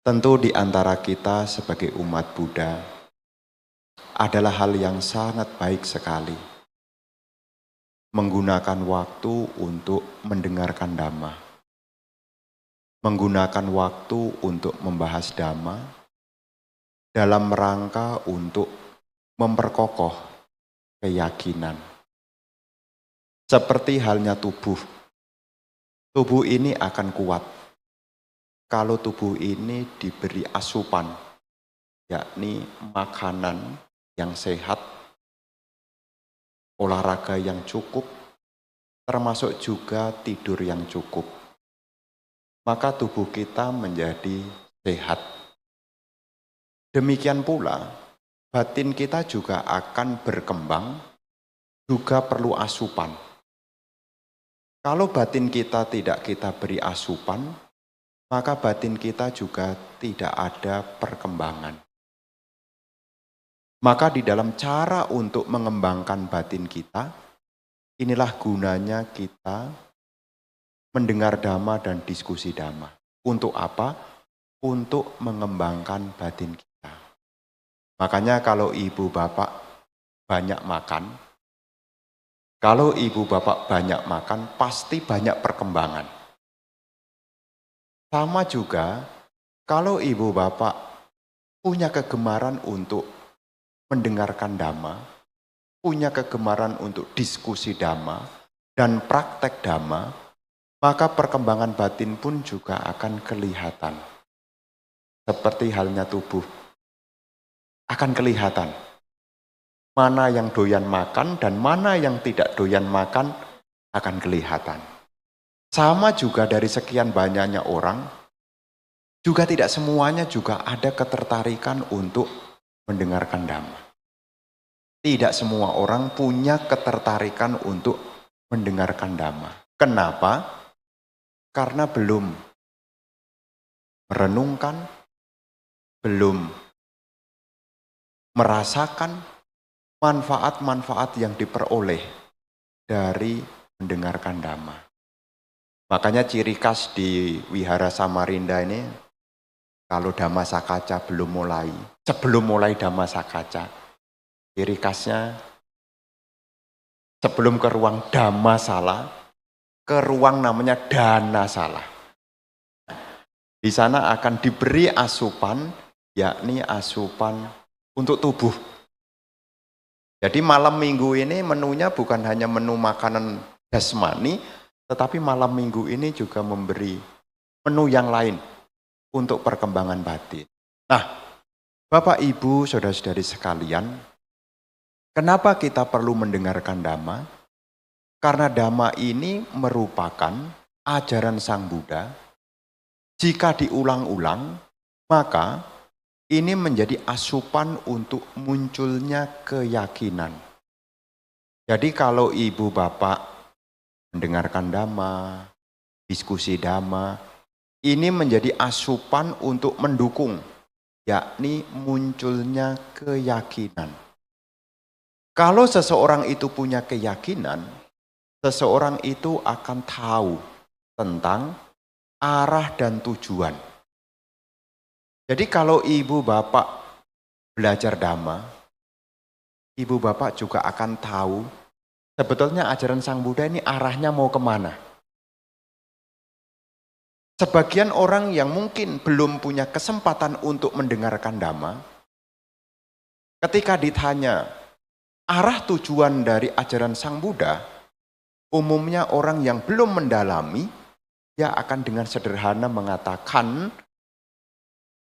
Tentu di antara kita sebagai umat Buddha adalah hal yang sangat baik sekali menggunakan waktu untuk mendengarkan Dhamma, menggunakan waktu untuk membahas Dhamma dalam rangka untuk memperkokoh keyakinan. Seperti halnya tubuh ini akan kuat kalau tubuh ini diberi asupan, yakni makanan yang sehat, olahraga yang cukup, termasuk juga tidur yang cukup. Maka tubuh kita menjadi sehat. Demikian pula, batin kita juga akan berkembang, juga perlu asupan. Kalau batin kita tidak kita beri asupan, maka batin kita juga tidak ada perkembangan. Maka di dalam cara untuk mengembangkan batin kita, inilah gunanya kita mendengar Dhamma dan diskusi Dhamma. Untuk apa? Untuk mengembangkan batin kita. Makanya kalau ibu bapak banyak makan, pasti banyak perkembangan. Sama juga, kalau ibu bapak punya kegemaran untuk mendengarkan Dhamma, punya kegemaran untuk diskusi Dhamma, dan praktek Dhamma, maka perkembangan batin pun juga akan kelihatan. Seperti halnya tubuh, akan kelihatan. Mana yang doyan makan dan mana yang tidak doyan makan akan kelihatan. Sama juga dari sekian banyaknya orang, juga tidak semuanya juga ada ketertarikan untuk mendengarkan Dhamma. Tidak semua orang punya ketertarikan untuk mendengarkan Dhamma. Kenapa? Karena belum merenungkan, belum merasakan manfaat-manfaat yang diperoleh dari mendengarkan Dhamma. Makanya ciri khas di Wihara Samarinda ini, kalau Dhamma Sakaca sebelum mulai Dhamma Sakaca, ciri khasnya sebelum ke ruang Dhamma Sala, ke ruang namanya Dana Sala. Di sana akan diberi asupan, yakni asupan untuk tubuh. Jadi malam minggu ini menunya bukan hanya menu makanan jasmani, tetapi malam minggu ini juga memberi menu yang lain untuk perkembangan batin. Nah, Bapak, Ibu, Saudara-saudari sekalian, kenapa kita perlu mendengarkan Dhamma? Karena Dhamma ini merupakan ajaran Sang Buddha. Jika diulang-ulang, maka ini menjadi asupan untuk munculnya keyakinan. Jadi kalau ibu bapak mendengarkan Dhamma, diskusi Dhamma, ini menjadi asupan untuk mendukung, yakni munculnya keyakinan. Kalau seseorang itu punya keyakinan, seseorang itu akan tahu tentang arah dan tujuan. Jadi kalau ibu bapak belajar Dhamma, ibu bapak juga akan tahu sebetulnya ajaran Sang Buddha ini arahnya mau kemana. Sebagian orang yang mungkin belum punya kesempatan untuk mendengarkan Dhamma, ketika ditanya arah tujuan dari ajaran Sang Buddha, umumnya orang yang belum mendalami, dia akan dengan sederhana mengatakan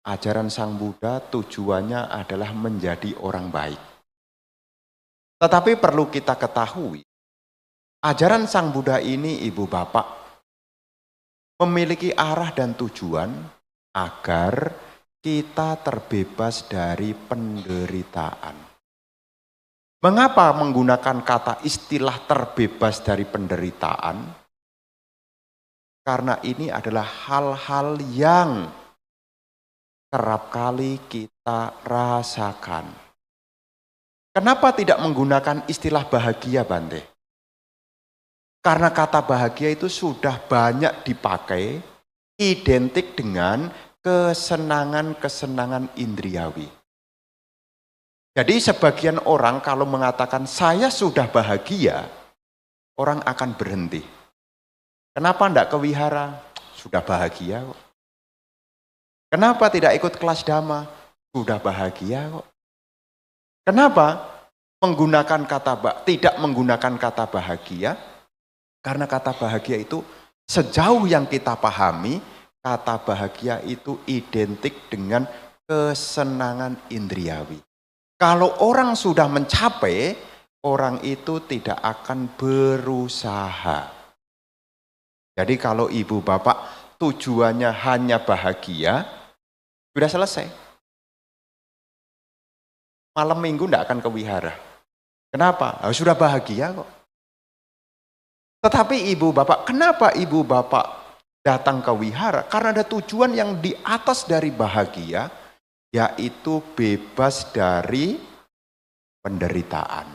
ajaran Sang Buddha tujuannya adalah menjadi orang baik. Tetapi perlu kita ketahui, ajaran Sang Buddha ini ibu bapak memiliki arah dan tujuan agar kita terbebas dari penderitaan. Mengapa menggunakan kata istilah terbebas dari penderitaan? Karena ini adalah hal-hal yang kerap kali kita rasakan. Kenapa tidak menggunakan istilah bahagia, Bante? Karena kata bahagia itu sudah banyak dipakai, identik dengan kesenangan-kesenangan indriawi. Jadi sebagian orang kalau mengatakan saya sudah bahagia, orang akan berhenti. Kenapa tidak ke wihara? Sudah bahagia kok. Kenapa tidak ikut kelas dhamma? Sudah bahagia kok. Kenapa tidak menggunakan kata bahagia? Karena kata bahagia itu sejauh yang kita pahami, kata bahagia itu identik dengan kesenangan indriawi. Kalau orang sudah mencapai, orang itu tidak akan berusaha. Jadi kalau ibu bapak tujuannya hanya bahagia, sudah selesai. Malam minggu tidak akan ke wihara. Kenapa? Sudah bahagia kok. Tetapi ibu bapak, kenapa ibu bapak datang ke wihara? Karena ada tujuan yang di atas dari bahagia, yaitu bebas dari penderitaan.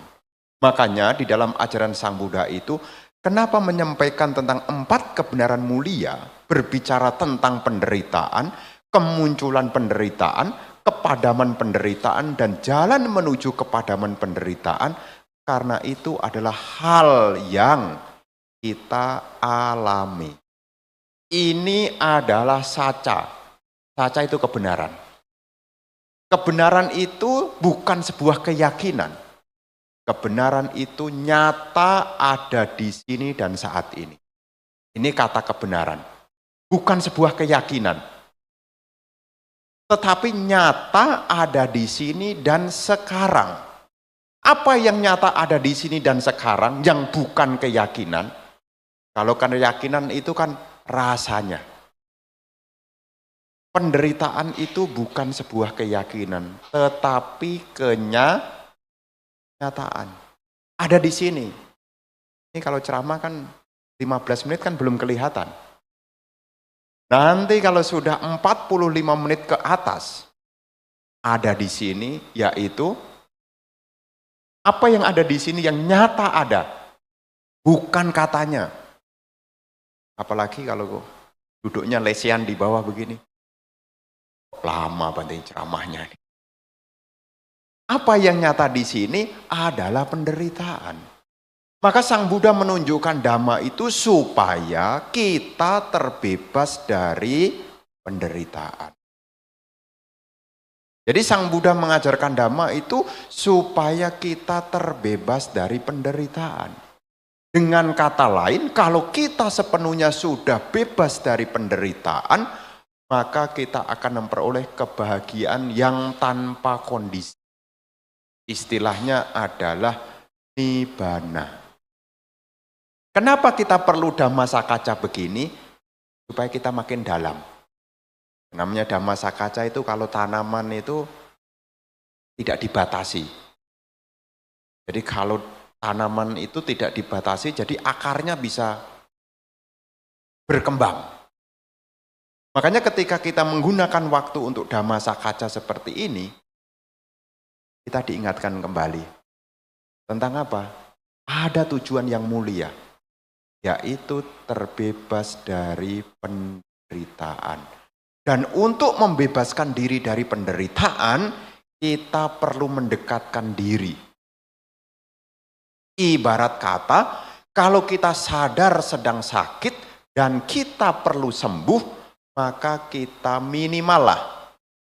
Makanya di dalam ajaran Sang Buddha itu, kenapa menyampaikan tentang 4 kebenaran mulia, berbicara tentang penderitaan, kemunculan penderitaan, kepadaman penderitaan, dan jalan menuju kepadaman penderitaan, karena itu adalah hal yang kita alami. Ini adalah saca. Saca itu kebenaran. Kebenaran itu bukan sebuah keyakinan. Kebenaran itu nyata ada di sini dan saat ini. Ini kata kebenaran. Bukan sebuah keyakinan. Tetapi nyata ada di sini dan sekarang. Apa yang nyata ada di sini dan sekarang yang bukan keyakinan? Kalau keyakinan itu kan rasanya. Penderitaan itu bukan sebuah keyakinan, tetapi kenyataan. Ada di sini. Ini kalau ceramah kan 15 menit kan belum kelihatan. Nanti kalau sudah 45 menit ke atas, ada di sini, yaitu apa yang ada di sini yang nyata ada, bukan katanya. Apalagi kalau duduknya lesehan di bawah begini. Lama banting ceramahnya. Apa yang nyata di sini adalah penderitaan. Maka Sang Buddha menunjukkan dhamma itu supaya kita terbebas dari penderitaan. Jadi Sang Buddha mengajarkan dhamma itu supaya kita terbebas dari penderitaan. Dengan kata lain, kalau kita sepenuhnya sudah bebas dari penderitaan, maka kita akan memperoleh kebahagiaan yang tanpa kondisi. Istilahnya adalah nibbana. Kenapa kita perlu Dhammasakaca begini? Supaya kita makin dalam. Namanya Dhammasakaca itu kalau tanaman itu tidak dibatasi. Jadi kalau tanaman itu tidak dibatasi, jadi akarnya bisa berkembang. Makanya ketika kita menggunakan waktu untuk Dhammasakaca seperti ini, kita diingatkan kembali. Tentang apa? Ada tujuan yang mulia, yaitu terbebas dari penderitaan. Dan untuk membebaskan diri dari penderitaan, kita perlu mendekatkan diri. Ibarat kata, kalau kita sadar sedang sakit dan kita perlu sembuh, maka kita minimal lah.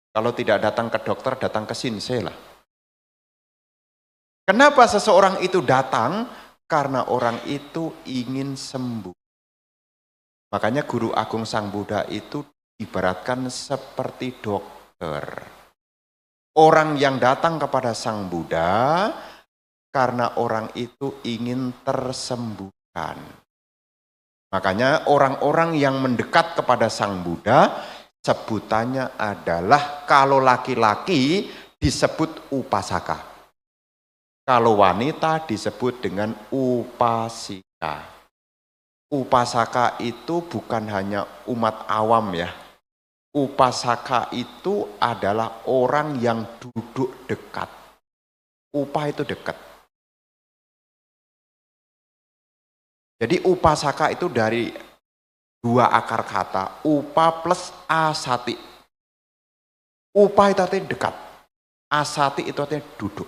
Kalau tidak datang ke dokter, datang ke sinsei lah. Kenapa seseorang itu datang? Karena orang itu ingin sembuh. Makanya Guru Agung Sang Buddha itu ibaratkan seperti dokter. Orang yang datang kepada Sang Buddha karena orang itu ingin tersembuhkan. Makanya orang-orang yang mendekat kepada Sang Buddha sebutannya adalah kalau laki-laki disebut upasaka. Kalau wanita disebut dengan upasika. Upasaka itu bukan hanya umat awam ya. Upasaka itu adalah orang yang duduk dekat. Upa itu dekat. Jadi upasaka itu dari 2 akar kata, upa plus asati. Upa itu artinya dekat. Asati itu artinya duduk.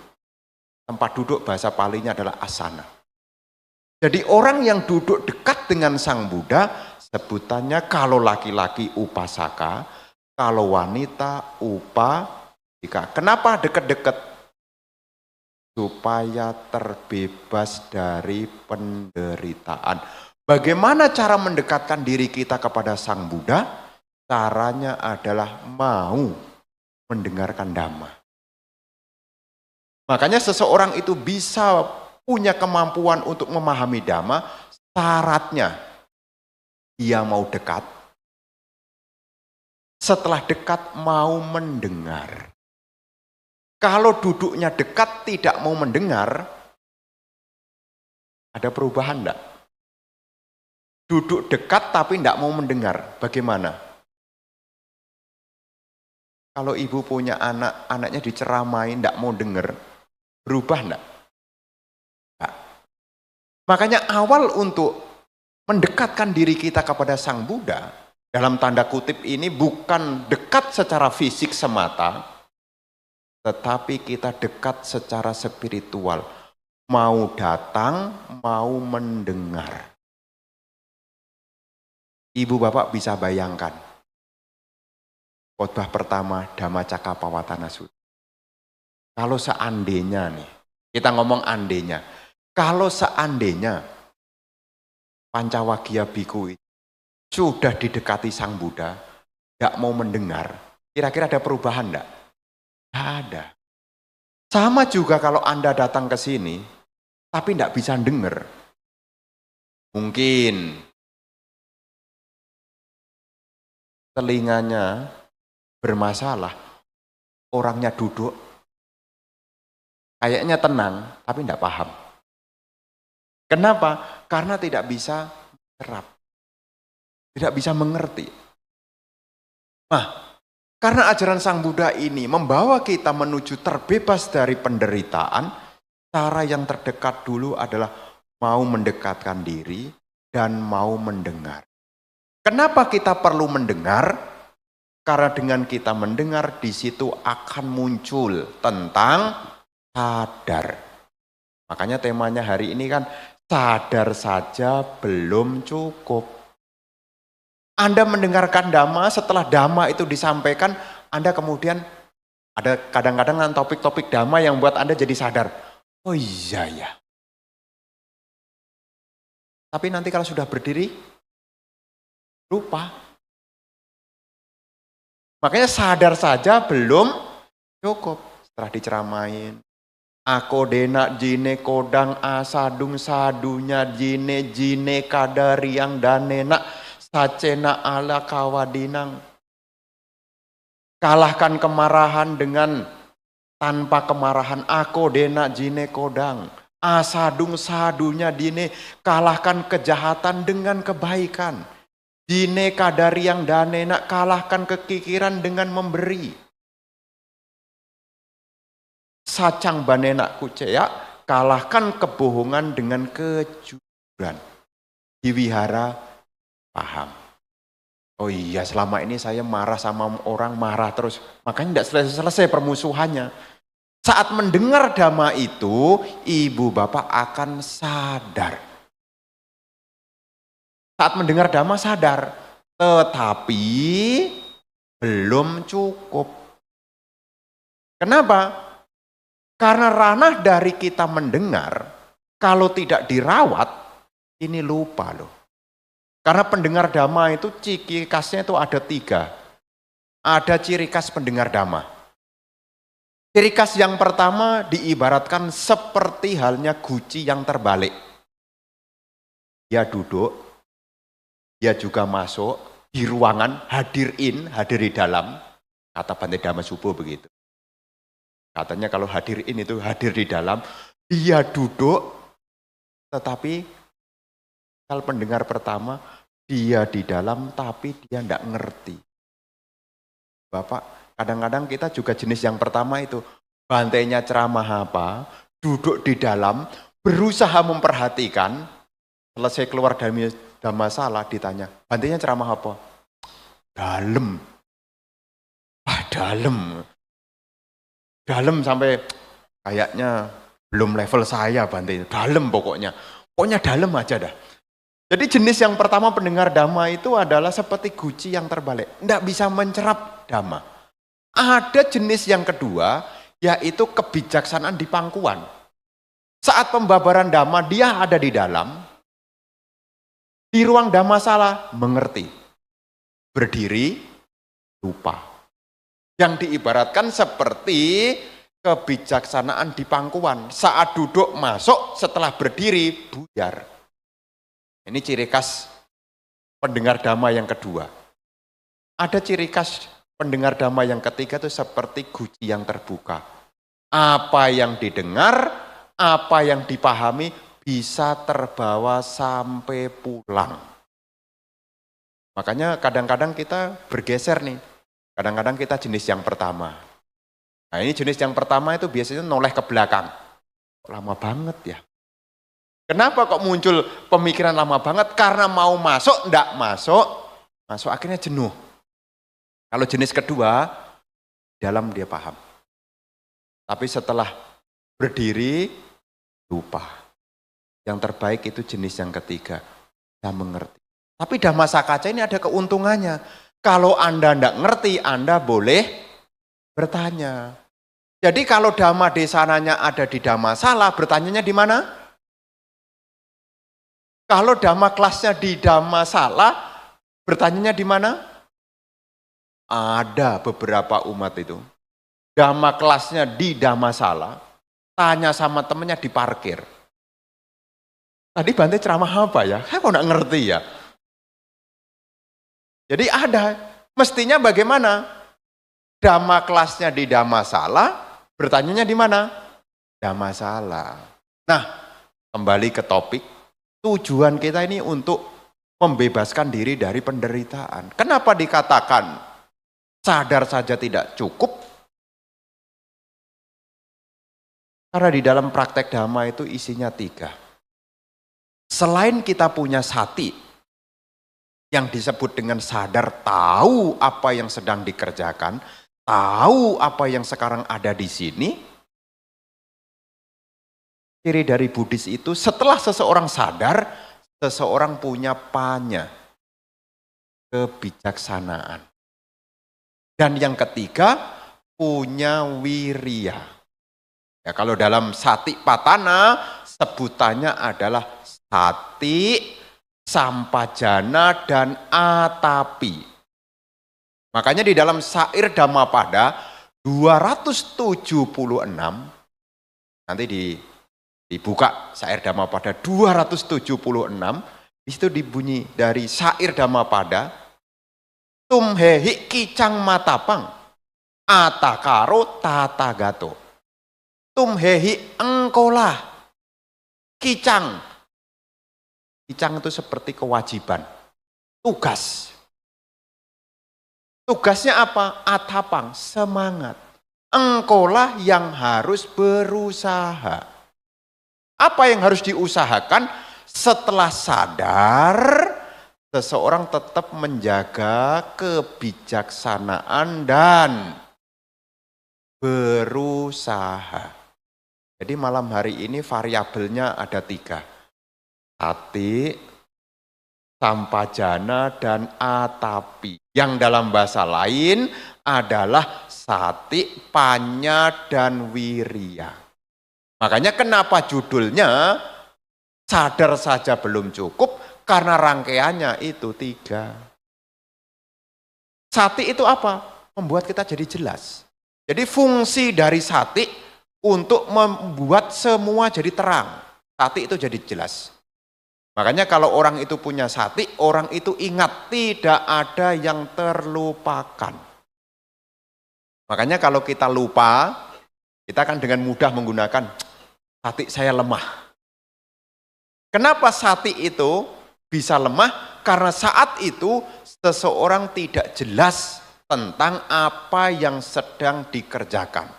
Tempat duduk bahasa Palinya adalah asana. Jadi orang yang duduk dekat dengan Sang Buddha, sebutannya kalau laki-laki upasaka, kalau wanita upasika. Kenapa dekat-dekat? Supaya terbebas dari penderitaan. Bagaimana cara mendekatkan diri kita kepada Sang Buddha? Caranya adalah mau mendengarkan Dhamma. Makanya seseorang itu bisa punya kemampuan untuk memahami Dhamma, syaratnya dia mau dekat. Setelah dekat mau mendengar. Kalau duduknya dekat tidak mau mendengar, ada perubahan enggak? Duduk dekat tapi tidak mau mendengar, bagaimana? Kalau ibu punya anak, anaknya diceramain, tidak mau dengar, berubah enggak? Enggak. Makanya awal untuk mendekatkan diri kita kepada Sang Buddha, dalam tanda kutip ini bukan dekat secara fisik semata, tetapi kita dekat secara spiritual. Mau datang, mau mendengar. Ibu bapak bisa bayangkan. Khotbah pertama Dhammacakkappavattana Sutta. Kalau seandainya nih, kita ngomong andainya. Kalau seandainya Pancawagya Bhikkhu sudah didekati Sang Buddha, tidak mau mendengar, kira-kira ada perubahan enggak? Tidak ada. Sama juga kalau Anda datang ke sini, tapi tidak bisa dengar. Mungkin telinganya bermasalah, orangnya duduk, kayaknya tenang, tapi tidak paham. Kenapa? Karena tidak bisa serap, tidak bisa mengerti. Nah, karena ajaran Sang Buddha ini membawa kita menuju terbebas dari penderitaan, cara yang terdekat dulu adalah mau mendekatkan diri dan mau mendengar. Kenapa kita perlu mendengar? Karena dengan kita mendengar, di situ akan muncul tentang sadar. Makanya temanya hari ini kan, sadar saja belum cukup. Anda mendengarkan Dhamma, setelah Dhamma itu disampaikan, Anda kemudian ada kadang-kadang topik-topik Dhamma yang buat Anda jadi sadar. Oh iya ya. Tapi nanti kalau sudah berdiri, lupa. Makanya sadar saja belum cukup. Setelah diceramain, ako dena jine kodang asadung sadunya jine kadariang danena sacena ala kawadinang. Kalahkan kemarahan dengan tanpa kemarahan. Ako dena jine kodang asadung sadunya dine. Kalahkan kejahatan dengan kebaikan. Dine kadari yang danena, kalahkan kekikiran dengan memberi. Sacang banena kucea, kalahkan kebohongan dengan kejujuran. Diwihara paham. Oh iya, selama ini saya marah sama orang, marah terus. Makanya tidak selesai-selesai permusuhannya. Saat mendengar Dhamma itu, ibu bapak akan sadar. Saat mendengar Dhamma sadar, tetapi belum cukup. Kenapa? Karena ranah dari kita mendengar, kalau tidak dirawat, ini lupa loh. Karena pendengar Dhamma itu ciri khasnya itu ada 3. Ada ciri khas pendengar Dhamma. Ciri khas yang pertama diibaratkan seperti halnya guci yang terbalik. Dia duduk, dia juga masuk di ruangan, hadir di dalam. Kata Bante Dhammasubbo begitu. Katanya kalau hadir itu hadir di dalam, dia duduk, tetapi kalau pendengar pertama, dia di dalam tapi dia tidak ngerti. Bapak, kadang-kadang kita juga jenis yang pertama itu, bantainya ceramah apa, duduk di dalam, berusaha memperhatikan, selesai keluar dari masalah ditanya, bantainya ceramah apa? Dalam. dalam. Dalam sampai kayaknya belum level saya Bante. Dalam pokoknya. Pokoknya dalam aja dah. Jadi jenis yang pertama pendengar dhamma itu adalah seperti guci yang terbalik. Tidak bisa mencerap dhamma. Ada jenis yang kedua, yaitu kebijaksanaan di pangkuan. Saat pembabaran dhamma, dia ada di dalam. Di ruang dhammasala, mengerti. Berdiri, lupa. Yang diibaratkan seperti kebijaksanaan di pangkuan. Saat duduk masuk, setelah berdiri, buyar. Ini ciri khas pendengar dhamma yang kedua. Ada ciri khas pendengar dhamma yang ketiga itu seperti guci yang terbuka. Apa yang didengar, apa yang dipahami bisa terbawa sampai pulang. Makanya kadang-kadang kita bergeser nih. Kadang-kadang kita jenis yang pertama. Nah ini jenis yang pertama itu biasanya noleh ke belakang. Lama banget ya. Kenapa kok muncul pemikiran lama banget? Karena mau masuk, enggak masuk. Masuk akhirnya jenuh. Kalau jenis kedua, dalam dia paham. Tapi setelah berdiri, lupa. Yang terbaik itu jenis yang ketiga. Dia mengerti. Tapi Dhammasakaca ini ada keuntungannya. Kalau Anda enggak ngerti, Anda boleh bertanya. Jadi kalau Dhamma Desananya ada di Dhammasala, bertanyanya di mana? Kalau Dhamma kelasnya di Dhammasala, bertanyanya di mana? Ada beberapa umat itu. Dhamma kelasnya di Dhammasala, tanya sama temennya di parkir. Tadi Bante ceramah apa ya? Saya kok nggak ngerti ya. Jadi ada, mestinya bagaimana? Dhamma kelasnya di Dhammasala, bertanyanya di mana? Dhammasala. Nah, kembali ke topik. Tujuan kita ini untuk membebaskan diri dari penderitaan. Kenapa dikatakan sadar saja tidak cukup? Karena di dalam praktek dhamma itu isinya 3. Selain kita punya sati, yang disebut dengan sadar, tahu apa yang sedang dikerjakan, tahu apa yang sekarang ada di sini. Ciri dari Buddhis itu setelah seseorang sadar, seseorang punya panya, kebijaksanaan. Dan yang ketiga, punya wirya. Ya, kalau dalam sati patana, sebutannya adalah sati, sampajana, dan atapi. Makanya di dalam syair Dhammapada 276, nanti dibuka syair Dhammapada 276, di situ dibunyi dari syair Dhammapada, tumhehi kicang matapang, atakaro tatagato. Tumhehi engkolah, kicang. Kicang itu seperti kewajiban, tugas. Tugasnya apa? Atapang, semangat. Engkolah yang harus berusaha. Apa yang harus diusahakan? Setelah sadar, seseorang tetap menjaga kebijaksanaan dan berusaha. Jadi malam hari ini variabelnya ada 3. Sati, sampajana, dan atapi. Yang dalam bahasa lain adalah sati, panya, dan wirya. Makanya kenapa judulnya sadar saja belum cukup, karena rangkaiannya itu 3. Sati itu apa? Membuat kita jadi jelas. Jadi fungsi dari sati untuk membuat semua jadi terang. Sati itu jadi jelas. Makanya kalau orang itu punya sati, orang itu ingat, tidak ada yang terlupakan. Makanya kalau kita lupa, kita akan dengan mudah menggunakan sati saya lemah. Kenapa sati itu bisa lemah? Karena saat itu seseorang tidak jelas tentang apa yang sedang dikerjakan.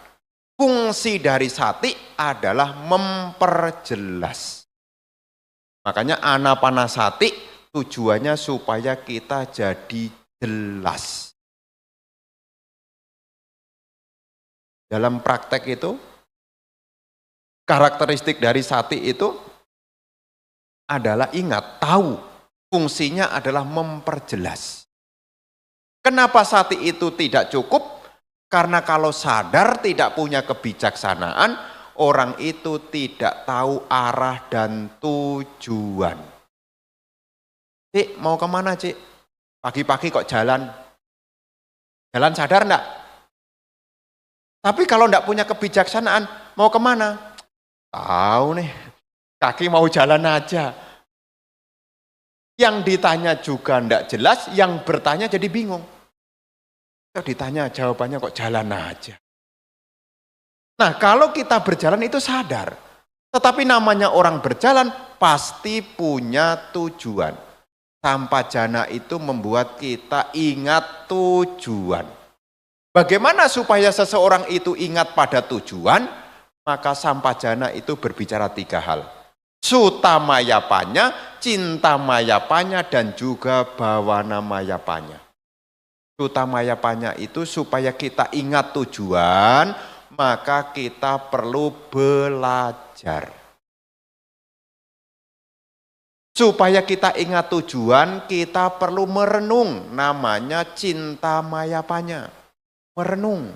Fungsi dari sati adalah memperjelas. Makanya anapanasati tujuannya supaya kita jadi jelas. Dalam praktek itu, karakteristik dari sati itu adalah ingat, tahu. Fungsinya adalah memperjelas. Kenapa sati itu tidak cukup? Karena kalau sadar tidak punya kebijaksanaan, orang itu tidak tahu arah dan tujuan. Cik, mau kemana Cik? Pagi-pagi kok jalan? Jalan sadar enggak? Tapi kalau enggak punya kebijaksanaan, mau kemana? Tahu nih, kaki mau jalan aja. Yang ditanya juga enggak jelas, yang bertanya jadi bingung. Kalau ditanya jawabannya kok jalan aja. Nah, kalau kita berjalan itu sadar. Tetapi namanya orang berjalan pasti punya tujuan. Sampajana itu membuat kita ingat tujuan. Bagaimana supaya seseorang itu ingat pada tujuan? Maka sampajana itu berbicara 3 hal. Sutamayapanya, cintamayapanya, dan juga bawana-mayapanya. Sutamayapanya itu supaya kita ingat tujuan, maka kita perlu belajar. Supaya kita ingat tujuan, kita perlu merenung, namanya cintamayapanya. Merenung.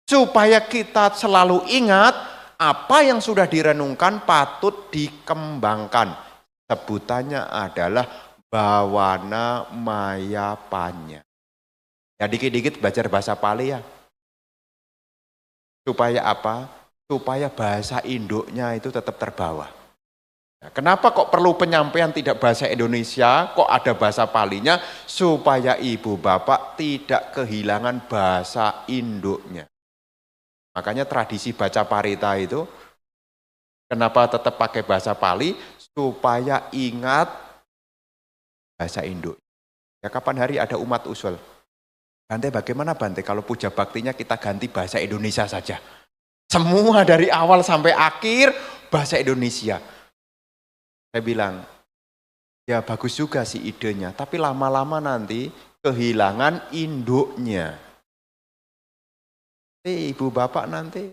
Supaya kita selalu ingat, apa yang sudah direnungkan patut dikembangkan. Sebutannya adalah bawana mayapanya. Ya dikit-dikit belajar bahasa Pali ya. Supaya apa? Supaya bahasa induknya itu tetap terbawa. Nah, kenapa kok perlu penyampaian tidak bahasa Indonesia, kok ada bahasa Palinya? Supaya ibu bapak tidak kehilangan bahasa induknya. Makanya tradisi baca parita itu, kenapa tetap pakai bahasa Pali? Supaya ingat bahasa induk. Ya kapan hari ada umat usul. Bante bagaimana Bante kalau puja baktinya kita ganti bahasa Indonesia saja. Semua dari awal sampai akhir bahasa Indonesia. Saya bilang, ya bagus juga sih idenya, tapi lama-lama nanti kehilangan induknya. Ibu bapak nanti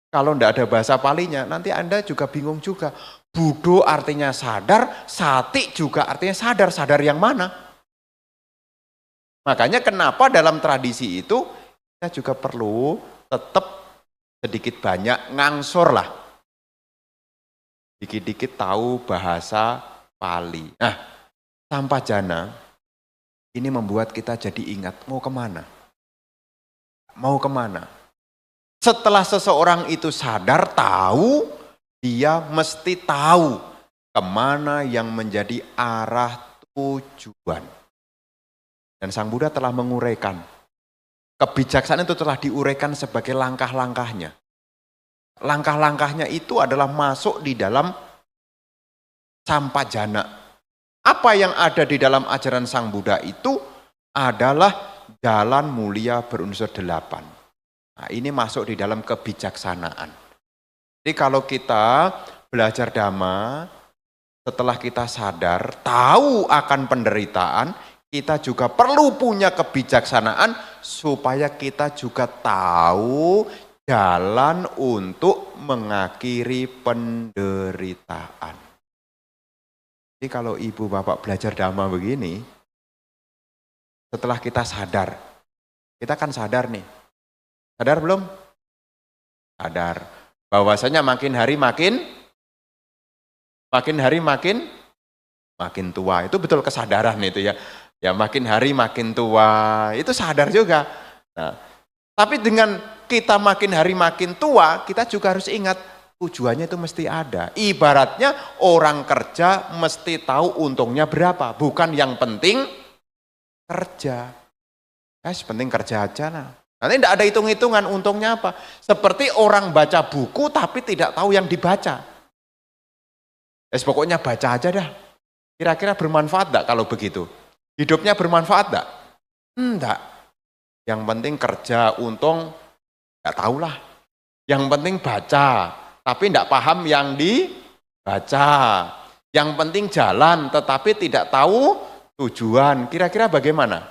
kalau enggak ada bahasa Palinya, nanti Anda juga bingung juga. Budo artinya sadar, sati juga artinya sadar. Sadar yang mana? Makanya kenapa dalam tradisi itu kita juga perlu tetap sedikit banyak ngangsor lah. Dikit-dikit tahu bahasa Pali. Nah, sampajana ini membuat kita jadi ingat mau kemana. Mau kemana. Setelah seseorang itu sadar, tahu, dia mesti tahu kemana yang menjadi arah tujuan. Dan Sang Buddha telah menguraikan. Kebijaksanaan itu telah diuraikan sebagai langkah-langkahnya. Langkah-langkahnya itu adalah masuk di dalam sampajana. Apa yang ada di dalam ajaran Sang Buddha itu adalah jalan mulia berunsur 8. Nah, ini masuk di dalam kebijaksanaan. Jadi kalau kita belajar Dhamma, setelah kita sadar, tahu akan penderitaan, kita juga perlu punya kebijaksanaan supaya kita juga tahu jalan untuk mengakhiri penderitaan. Jadi kalau ibu bapak belajar Dhamma begini, setelah kita sadar, kita kan sadar nih. Sadar belum? Sadar. Bahwasanya makin hari makin tua. Itu betul kesadaran itu ya. Ya makin hari makin tua, itu sadar juga. Nah, tapi dengan kita makin hari makin tua, kita juga harus ingat tujuannya itu mesti ada. Ibaratnya orang kerja mesti tahu untungnya berapa, bukan yang penting kerja. Penting kerja aja lah. Nanti tidak ada hitung-hitungan untungnya apa. Seperti orang baca buku tapi tidak tahu yang dibaca. Pokoknya baca aja dah. Kira-kira bermanfaat enggak kalau begitu? Hidupnya bermanfaat enggak? Enggak. Yang penting kerja, untung, enggak tahulah. Yang penting baca, tapi enggak paham yang dibaca. Yang penting jalan, tetapi tidak tahu tujuan. Kira-kira bagaimana?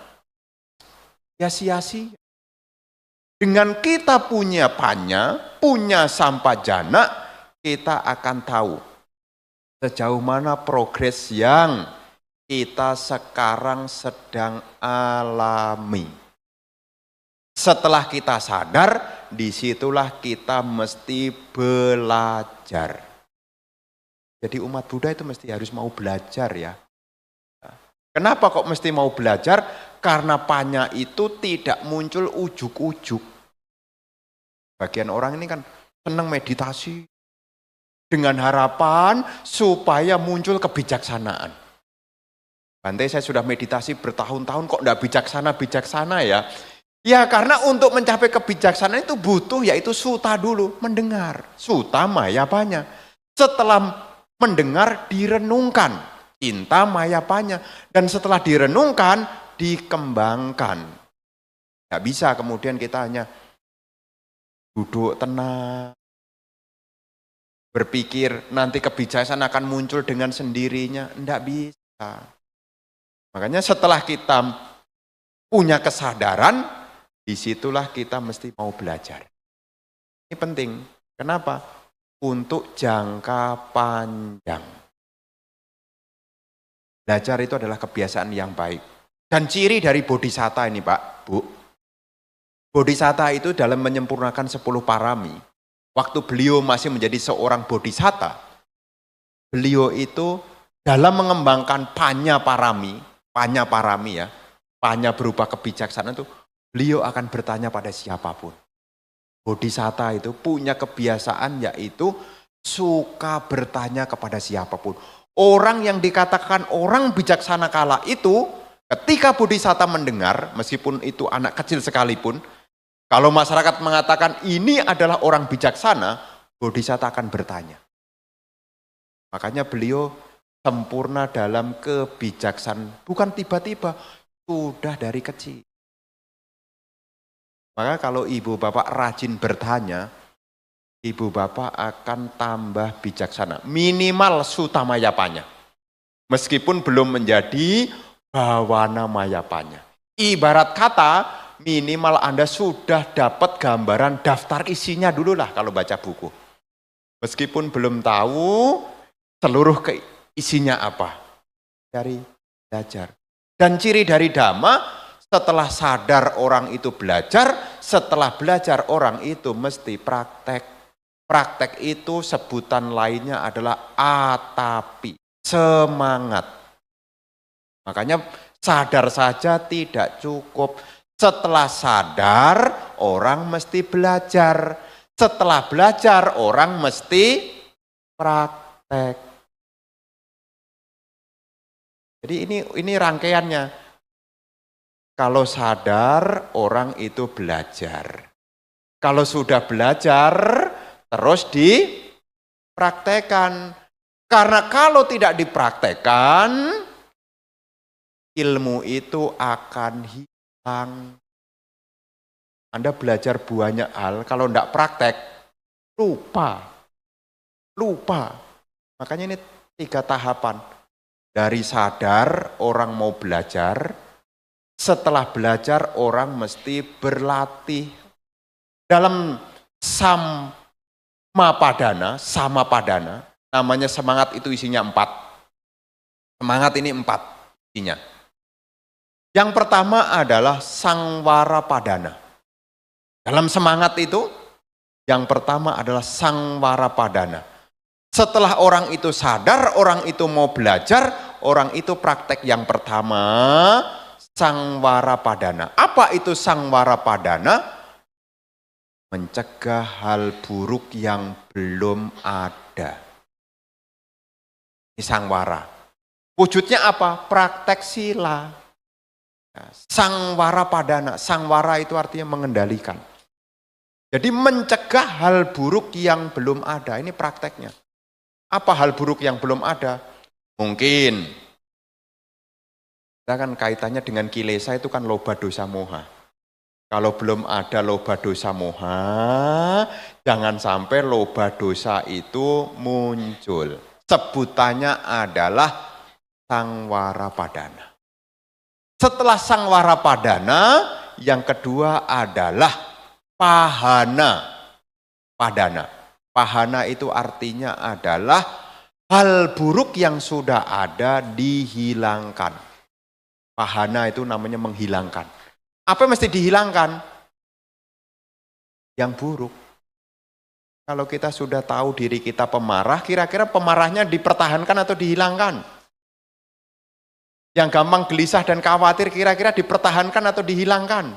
Ya sia-sia. Dengan kita punya panya, punya sampajana, kita akan tahu sejauh mana progres yang kita sekarang sedang alami. Setelah kita sadar, disitulah kita mesti belajar. Jadi umat Buddha itu mesti harus mau belajar ya. Kenapa kok mesti mau belajar? Karena panya itu tidak muncul ujuk-ujuk. Bagian orang ini kan senang meditasi dengan harapan supaya muncul kebijaksanaan. Bante, saya sudah meditasi bertahun-tahun kok enggak bijaksana ya. Ya karena untuk mencapai kebijaksanaan itu butuh yaitu suta dulu, mendengar. Suta mayapanya. Setelah mendengar direnungkan, cinta mayapanya. Dan setelah direnungkan, dikembangkan. Nggak bisa kemudian kita hanya duduk tenang, berpikir nanti kebijaksanaan akan muncul dengan sendirinya. Nggak bisa. Makanya setelah kita punya kesadaran, disitulah kita mesti mau belajar. Ini penting. Kenapa? Untuk jangka panjang. Belajar itu adalah kebiasaan yang baik. Dan ciri dari bodhisatta ini Pak, Bu. Bodhisatta itu dalam menyempurnakan 10 parami. Waktu beliau masih menjadi seorang bodhisatta, beliau itu dalam mengembangkan panya parami ya, panya berupa kebijaksanaan itu, beliau akan bertanya pada siapapun. Bodhisatta itu punya kebiasaan yaitu suka bertanya kepada siapapun. Orang yang dikatakan orang bijaksana kala itu, ketika bodhisatta mendengar, meskipun itu anak kecil sekalipun, kalau masyarakat mengatakan ini adalah orang bijaksana, bodhisatta akan bertanya. Makanya beliau sempurna dalam kebijaksanaan, bukan tiba-tiba, sudah dari kecil. Maka kalau ibu bapak rajin bertanya, ibu bapak akan tambah bijaksana. Minimal suta mayapanya. Meskipun belum menjadi bawana mayapanya. Ibarat kata, minimal Anda sudah dapat gambaran daftar isinya dulu lah kalau baca buku. Meskipun belum tahu seluruh isinya apa. Dari belajar. Dan ciri dari Dhamma, setelah sadar orang itu belajar, setelah belajar orang itu mesti praktek. Praktek itu sebutan lainnya adalah atapi, semangat. Makanya sadar saja tidak cukup. Setelah sadar, orang mesti belajar. Setelah belajar, orang mesti praktek. Jadi ini rangkaiannya. Kalau sadar, orang itu belajar. Kalau sudah belajar, terus dipraktekkan. Karena kalau tidak dipraktekkan, ilmu itu akan hilang. Anda belajar banyak hal, kalau tidak praktek, lupa. Makanya ini 3 tahapan. Dari sadar, orang mau belajar. Setelah belajar, orang mesti berlatih. Dalam samapadana, namanya semangat itu isinya 4. Semangat ini 4 isinya. Yang pertama adalah sangwara padana. Dalam semangat itu, yang pertama adalah sangwara padana. Setelah orang itu sadar, orang itu mau belajar, orang itu praktek yang pertama, sangwara padana. Apa itu sangwara padana? Mencegah hal buruk yang belum ada. Ini sangwara. Wujudnya apa? Praktek sila. Sangwara padana. Sangwara itu artinya mengendalikan. Jadi mencegah hal buruk yang belum ada. Ini prakteknya. Apa hal buruk yang belum ada? Mungkin. Kita kan kaitannya dengan kilesa itu kan loba dosa moha. Kalau belum ada loba dosa moha, jangan sampai loba dosa itu muncul. Sebutannya adalah sangwara padana. Setelah sangwara padana, yang kedua adalah pahana, padana. Pahana itu artinya adalah hal buruk yang sudah ada dihilangkan. Pahana itu namanya menghilangkan. Apa yang mesti dihilangkan? Yang buruk. Kalau kita sudah tahu diri kita pemarah, kira-kira pemarahnya dipertahankan atau dihilangkan? Yang gampang gelisah dan khawatir kira-kira dipertahankan atau dihilangkan?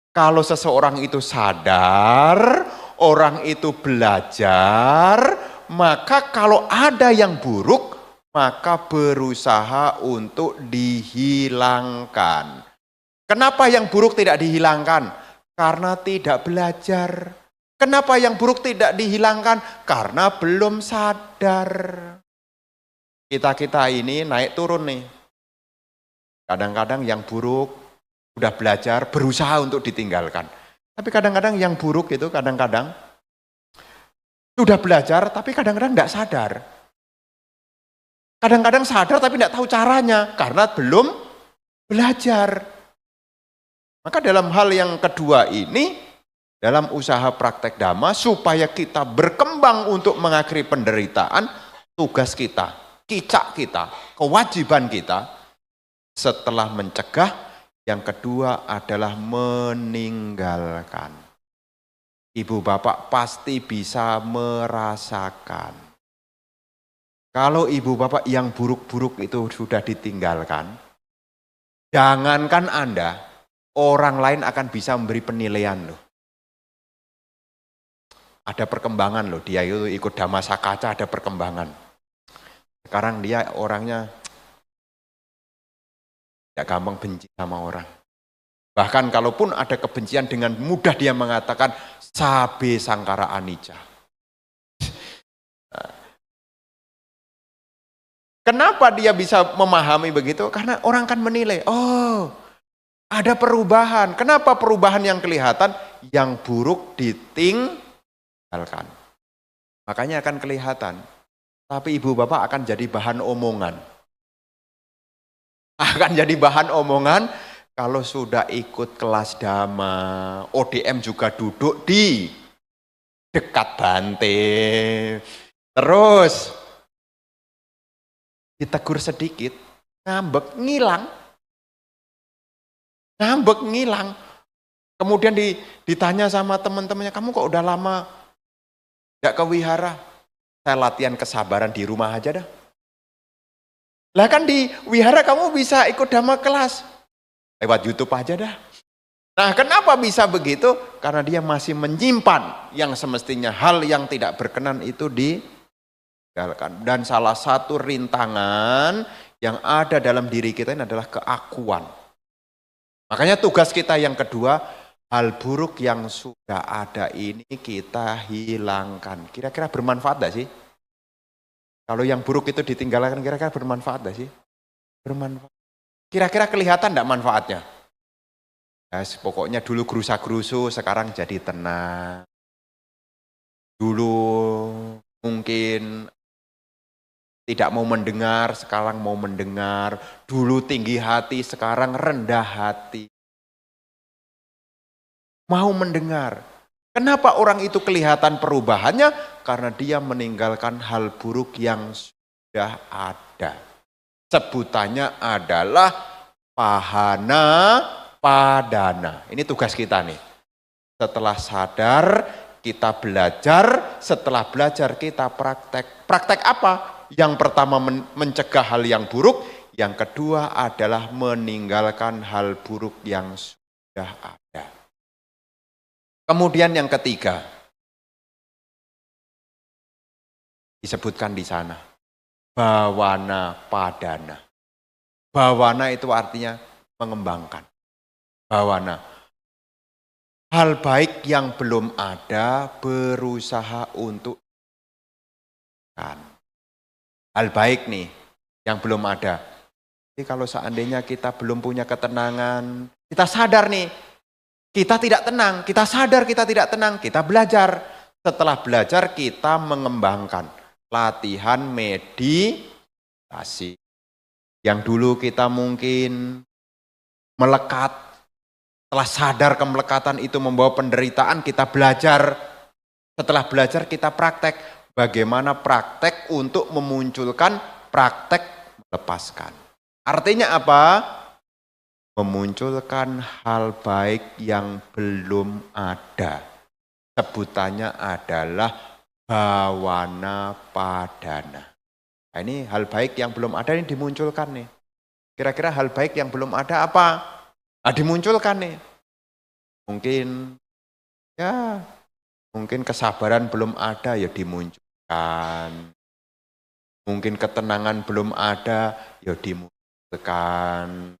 Kalau seseorang itu sadar, orang itu belajar, maka kalau ada yang buruk, maka berusaha untuk dihilangkan. Kenapa yang buruk tidak dihilangkan? Karena tidak belajar. Kenapa yang buruk tidak dihilangkan? Karena belum sadar. Kita ini naik turun nih. Kadang-kadang yang buruk sudah belajar, berusaha untuk ditinggalkan. Tapi kadang-kadang yang buruk itu kadang-kadang sudah belajar, tapi kadang-kadang tidak sadar. Kadang-kadang sadar tapi tidak tahu caranya, karena belum belajar. Maka dalam hal yang kedua ini, dalam usaha praktek dhamma, supaya kita berkembang untuk mengakhiri penderitaan, tugas kita, kicak kita, kewajiban kita, setelah mencegah, yang kedua adalah meninggalkan. Ibu bapak pasti bisa merasakan. Kalau ibu bapak yang buruk-buruk itu sudah ditinggalkan, jangankan Anda, orang lain akan bisa memberi penilaian loh. Ada perkembangan loh, dia itu ikut Dhamma Sakaca ada perkembangan. Sekarang dia orangnya tidak gampang benci sama orang. Bahkan kalaupun ada kebencian dengan mudah dia mengatakan sabe sangkara anicca. Kenapa dia bisa memahami begitu? Karena orang kan menilai, oh ada perubahan. Kenapa perubahan yang kelihatan? Yang buruk ditinggalkan. Makanya akan kelihatan. Tapi ibu bapak akan jadi bahan omongan. Akan jadi bahan omongan kalau sudah ikut kelas dhamma. ODM juga duduk di dekat Bante. Terus ditegur sedikit, ngambek, ngilang. Ngambek, ngilang. Kemudian ditanya sama teman-temannya, kamu kok udah lama gak ke wihara? Saya latihan kesabaran di rumah aja dah. Lah kan di wihara kamu bisa ikut dhamma kelas. Lewat YouTube aja dah. Nah kenapa bisa begitu? Karena dia masih menyimpan yang semestinya hal yang tidak berkenan itu ditinggalkan. Dan salah satu rintangan yang ada dalam diri kita ini adalah keakuan. Makanya tugas kita yang kedua, hal buruk yang sudah ada ini kita hilangkan. Kira-kira bermanfaat gak sih? Kalau yang buruk itu ditinggalkan, kira-kira bermanfaat gak sih? Bermanfaat. Kira-kira kelihatan gak manfaatnya? Ya, pokoknya dulu gerusa-gerusu, sekarang jadi tenang. Dulu mungkin tidak mau mendengar, sekarang mau mendengar. Dulu tinggi hati, sekarang rendah hati. Mau mendengar. Kenapa orang itu kelihatan perubahannya? Karena dia meninggalkan hal buruk yang sudah ada. Sebutannya adalah pahana padana. Ini tugas kita nih. Setelah sadar, kita belajar. Setelah belajar, kita praktek. Praktek apa? Yang pertama mencegah hal yang buruk, yang kedua adalah meninggalkan hal buruk yang sudah ada. Kemudian yang ketiga, disebutkan di sana, bawana padana. Bawana itu artinya mengembangkan. Bawana. Hal baik yang belum ada, berusaha untuk hal baik nih, yang belum ada. Jadi kalau seandainya kita belum punya ketenangan, kita sadar nih, kita tidak tenang, kita sadar kita tidak tenang, kita belajar. Setelah belajar kita mengembangkan latihan meditasi. Yang dulu kita mungkin melekat, Setelah sadar kemelekatan itu membawa penderitaan, kita belajar. Setelah belajar kita praktek. Bagaimana praktek untuk memunculkan praktek melepaskan. Artinya apa? Memunculkan hal baik yang belum ada. Sebutannya adalah bawana padana. Nah, ini hal baik yang belum ada ini dimunculkan nih. Kira-kira hal baik yang belum ada apa? Nah, dimunculkan nih. Mungkin kesabaran belum ada ya dimunculkan. Mungkin ketenangan belum ada ya dimunculkan.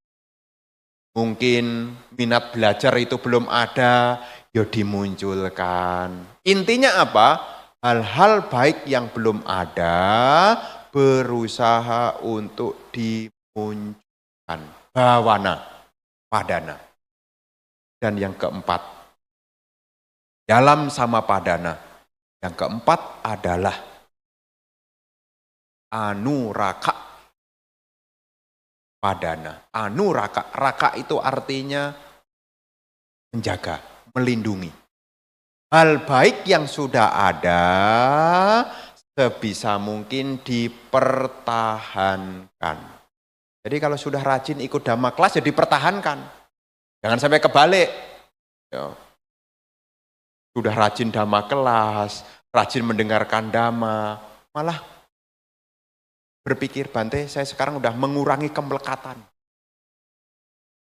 Mungkin minat belajar itu belum ada ya dimunculkan. Intinya apa? Hal-hal baik yang belum ada berusaha untuk dimunculkan. Bawana, padana. Dan yang keempat, dalam sama padana. Yang keempat adalah anuraka padana. Anuraka, raka itu artinya menjaga, melindungi. Hal baik yang sudah ada sebisa mungkin dipertahankan. Jadi kalau sudah rajin ikut dhamma kelas ya dipertahankan. Jangan sampai kebalik. Ya. Sudah rajin dhamma kelas, rajin mendengarkan dhamma, malah berpikir, Bante, saya sekarang udah mengurangi kemelekatan.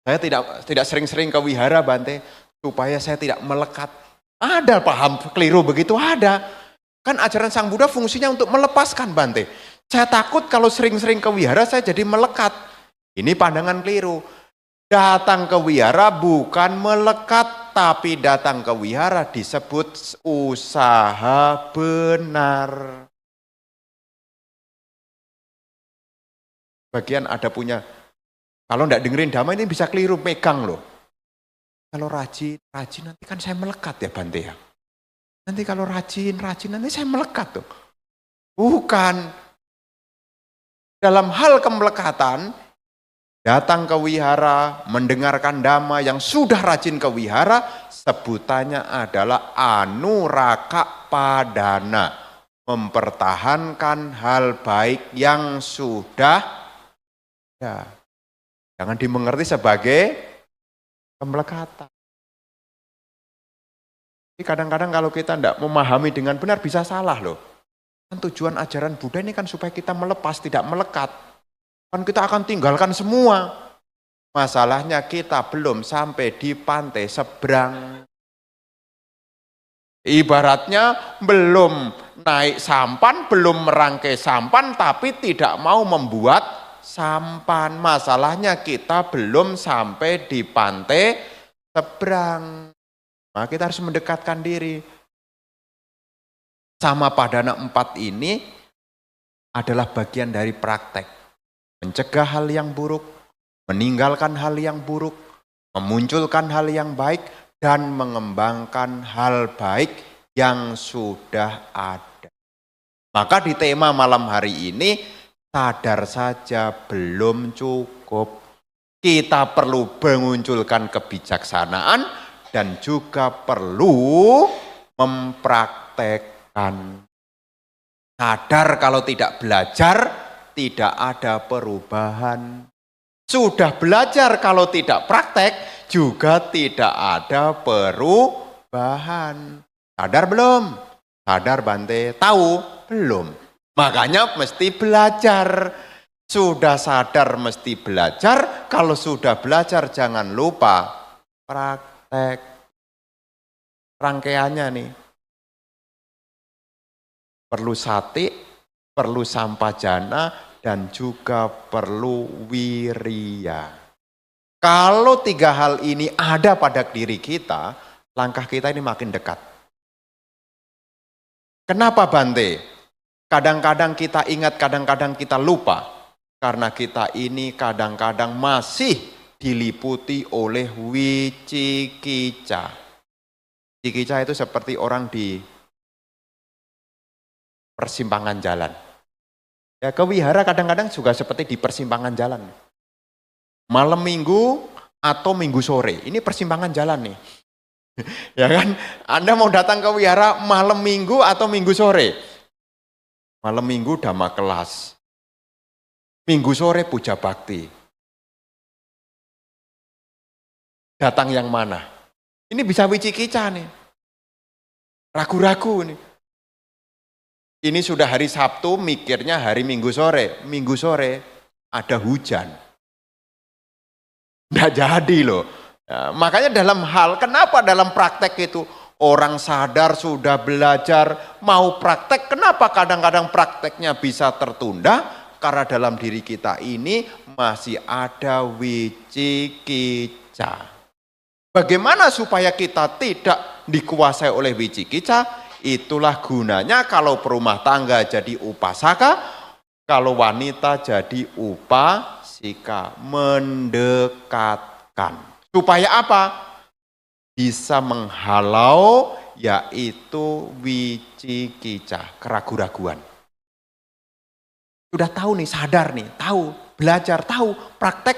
Saya tidak sering-sering ke wihara, Bante, supaya saya tidak melekat. Ada paham keliru begitu, ada. Kan ajaran Sang Buddha fungsinya untuk melepaskan, Bante. Saya takut kalau sering-sering ke wihara saya jadi melekat. Ini pandangan keliru. Datang ke wihara bukan melekat, tapi datang ke wihara disebut usaha benar. Bagian ada punya, kalau enggak dengerin dhamma ini bisa keliru, megang loh. Kalau rajin nanti kan saya melekat ya Bante ya. Nanti kalau rajin nanti saya melekat tuh. Bukan. Dalam hal kemelekatan, datang ke wihara, mendengarkan dhamma yang sudah rajin ke wihara, sebutannya adalah anuraka padana. Mempertahankan hal baik yang sudah ada. Jangan dimengerti sebagai kemelekatan. Kadang-kadang kalau kita tidak memahami dengan benar bisa salah loh. Kan tujuan ajaran Buddha ini kan supaya kita melepas, tidak melekat. Kan kita akan tinggalkan semua. Masalahnya kita belum sampai di pantai seberang. Ibaratnya belum naik sampan, belum merangkai sampan, tapi tidak mau membuat sampan. Masalahnya kita belum sampai di pantai seberang. Nah, kita harus mendekatkan diri. Sama padana 4 ini adalah bagian dari praktek. Mencegah hal yang buruk, meninggalkan hal yang buruk, memunculkan hal yang baik, dan mengembangkan hal baik yang sudah ada. Maka di tema malam hari ini, sadar saja belum cukup. Kita perlu mengunculkan kebijaksanaan dan juga perlu mempraktekkan. Sadar kalau tidak belajar, tidak ada perubahan. Sudah belajar kalau tidak praktek, juga tidak ada perubahan. Sadar belum? Sadar Bante? Tahu? Belum. Makanya mesti belajar. Sudah sadar mesti belajar, kalau sudah belajar jangan lupa praktek. Rangkaiannya nih. Perlu sati, perlu sampajana, dan juga perlu wirya. Kalau 3 hal ini ada pada diri kita, langkah kita ini makin dekat. Kenapa Bante? Kadang-kadang kita ingat, kadang-kadang kita lupa. Karena kita ini kadang-kadang masih diliputi oleh wicikica. Wicikica itu seperti orang di persimpangan jalan. Ya, ke wihara kadang-kadang juga seperti di persimpangan jalan. Malam minggu atau Minggu sore. Ini persimpangan jalan nih. Ya kan? Anda mau datang ke wihara malam Minggu atau Minggu sore? Malam Minggu dhamma kelas. Minggu sore puja bakti. Datang yang mana? Ini bisa wicikica nih. Ragu-ragu nih. Ini sudah hari Sabtu, mikirnya hari Minggu sore. Minggu sore ada hujan. Nggak jadi loh. Ya, makanya dalam hal, kenapa dalam praktek itu orang sadar sudah belajar, mau praktek, kenapa kadang-kadang prakteknya bisa tertunda? Karena dalam diri kita ini masih ada wicikica. Bagaimana supaya kita tidak dikuasai oleh wicikica? Itulah gunanya kalau perumah tangga jadi upasaka, kalau wanita jadi upasika, mendekatkan. Supaya apa? Bisa menghalau, yaitu wicikica, keraguan-raguan. Sudah tahu nih, sadar nih, tahu, belajar, tahu, praktek.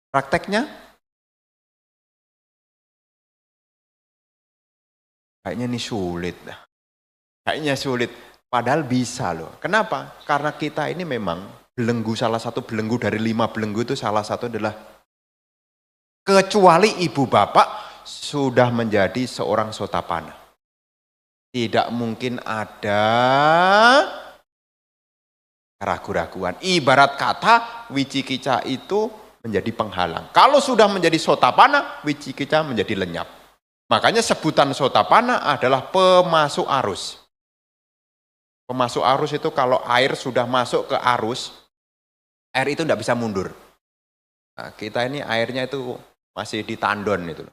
Prakteknya? Kayaknya ini sulit. Kayaknya sulit, padahal bisa loh. Kenapa? Karena kita ini memang belenggu, salah satu belenggu dari 5 belenggu itu salah satu adalah kecuali ibu bapak sudah menjadi seorang sotapana. Tidak mungkin ada ragu-raguan. Ibarat kata wicikica itu menjadi penghalang. Kalau sudah menjadi sotapana, wicikica menjadi lenyap. Makanya sebutan sotapana adalah pemasuk arus. Pemasuk arus itu kalau air sudah masuk ke arus, air itu tidak bisa mundur. Nah, kita ini airnya itu masih di tandon itu.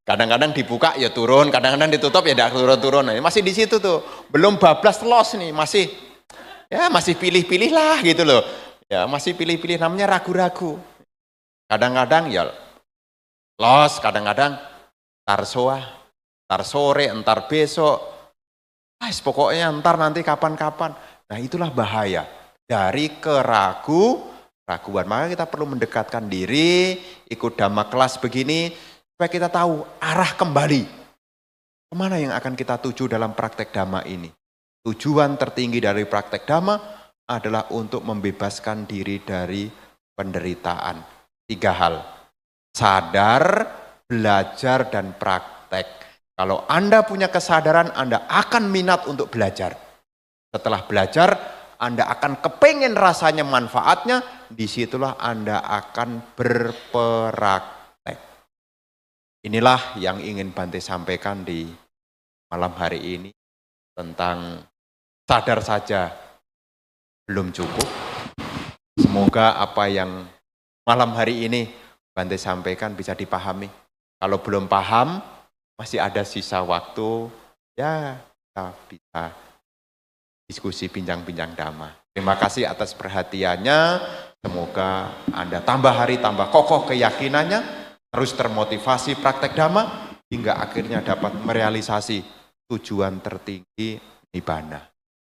Kadang-kadang dibuka ya turun, kadang-kadang ditutup ya tidak turun-turun. Nah, masih di situ tuh, belum bablas los nih, masih pilih-pilih lah gitu loh. Ya masih pilih-pilih, namanya ragu-ragu. Kadang-kadang ya los, kadang-kadang tar sore, entar besok. Pokoknya entar nanti kapan-kapan. Nah itulah bahaya dari keraguan. Maka kita perlu mendekatkan diri, ikut dhamma kelas begini, supaya kita tahu arah kembali. Kemana yang akan kita tuju dalam praktek dhamma ini? Tujuan tertinggi dari praktek dhamma adalah untuk membebaskan diri dari penderitaan. 3 hal, sadar, belajar, dan praktek. Kalau Anda punya kesadaran, Anda akan minat untuk belajar. Setelah belajar, Anda akan kepengen rasanya manfaatnya, disitulah Anda akan berpraktek. Inilah yang ingin Bante sampaikan di malam hari ini tentang sadar saja belum cukup. Semoga apa yang malam hari ini Bante sampaikan bisa dipahami. Kalau belum paham, masih ada sisa waktu, ya kita bisa diskusi bincang-bincang dhamma. Terima kasih atas perhatiannya. Semoga Anda tambah hari tambah kokoh keyakinannya, terus termotivasi praktek dhamma, hingga akhirnya dapat merealisasi tujuan tertinggi nibbana.